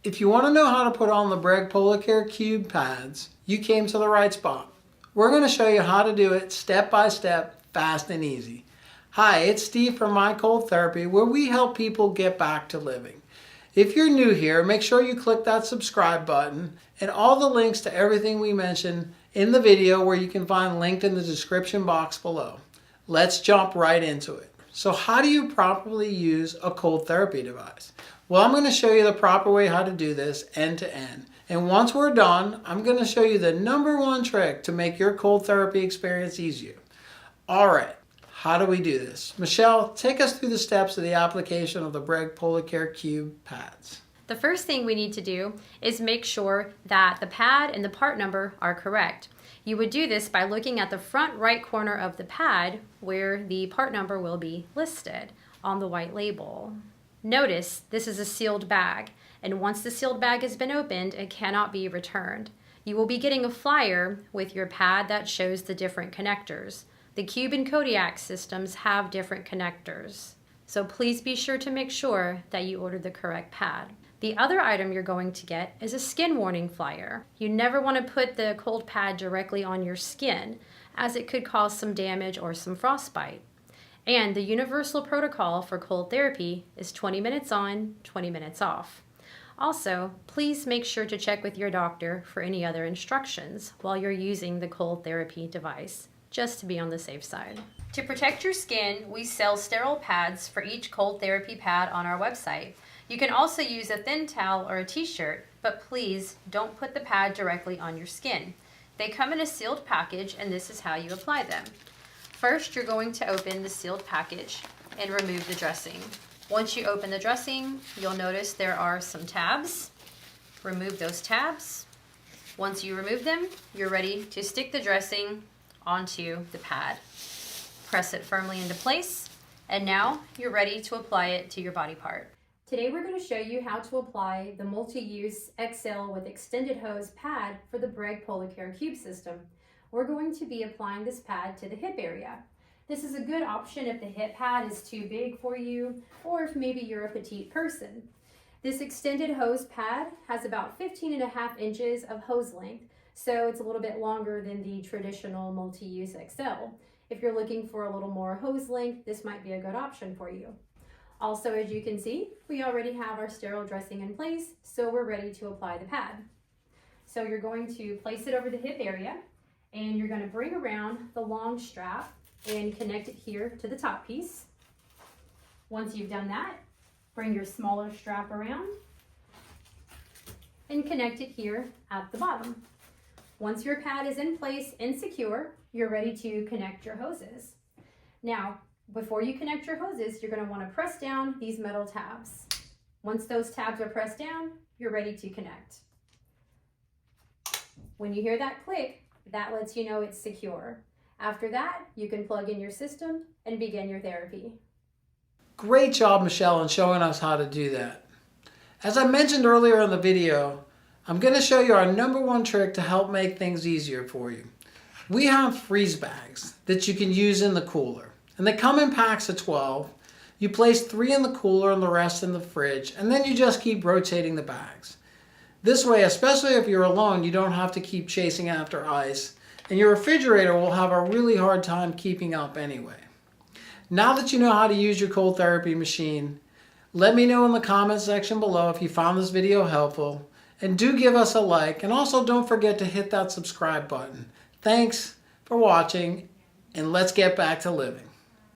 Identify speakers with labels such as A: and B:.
A: If you want to know how to put on the Breg Polar Cube pads, you came to the right spot. We're going to show you how to do it step by step, fast and easy. Hi, it's Steve from My Cold Therapy, where we help people get back to living. If you're new here, make sure you click that subscribe button and all the links to everything we mentioned in the video where you can find linked in the description box below. Let's jump right into it. So how do you properly use a cold therapy device? Well, I'm going to show you the proper way how to do this end to end. And once we're done, I'm going to show you the #1 trick to make your cold therapy experience easier. All right, how do we do this? Michelle, take us through the steps of the application of the Breg Polar Cube pads.
B: The first thing we need to do is make sure that the pad and the part number are correct. You would do this by looking at the front right corner of the pad where the part number will be listed on the white label. Notice this is a sealed bag, and once the sealed bag has been opened, it cannot be returned. You will be getting a flyer with your pad that shows the different connectors. The Cube and Kodiak systems have different connectors, so please be sure to make sure that you order the correct pad. The other item you're going to get is a skin warning flyer. You never want to put the cold pad directly on your skin, as it could cause some damage or some frostbite. And the universal protocol for cold therapy is 20 minutes on, 20 minutes off. Also, please make sure to check with your doctor for any other instructions while you're using the cold therapy device, just to be on the safe side. To protect your skin, we sell sterile pads for each cold therapy pad on our website. You can also use a thin towel or a t-shirt, but please don't put the pad directly on your skin. They come in a sealed package, and this is how you apply them. First, you're going to open the sealed package and remove the dressing. Once you open the dressing, you'll notice there are some tabs. Remove those tabs. Once you remove them, you're ready to stick the dressing onto the pad. Press it firmly into place, and now you're ready to apply it to your body part. Today we're going to show you how to apply the multi-use XL with extended hose pad for the Breg Polar Cube system. We're going to be applying this pad to the hip area. This is a good option if the hip pad is too big for you, or if maybe you're a petite person. This extended hose pad has about 15.5 inches of hose length, so it's a little bit longer than the traditional multi-use XL. If you're looking for a little more hose length, this might be a good option for you. Also, as you can see, we already have our sterile dressing in place, so we're ready to apply the pad. So you're going to place it over the hip area, and you're going to bring around the long strap and connect it here to the top piece. Once you've done that, bring your smaller strap around and connect it here at the bottom. Once your pad is in place and secure, you're ready to connect your hoses. Now, before you connect your hoses, you're going to want to press down these metal tabs. Once those tabs are pressed down, you're ready to connect. When you hear that click, that lets you know it's secure. After that, you can plug in your system and begin your therapy.
A: Great job, Michelle, in showing us how to do that. As I mentioned earlier in the video, I'm going to show you our #1 trick to help make things easier for you. We have freeze bags that you can use in the cooler, and they come in packs of 12. You place 3 in the cooler and the rest in the fridge, and then you just keep rotating the bags. This way, especially if you're alone, you don't have to keep chasing after ice, and your refrigerator will have a really hard time keeping up anyway. Now that you know how to use your cold therapy machine, let me know in the comments section below if you found this video helpful, and do give us a like, and also don't forget to hit that subscribe button. Thanks for watching, and let's get back to living.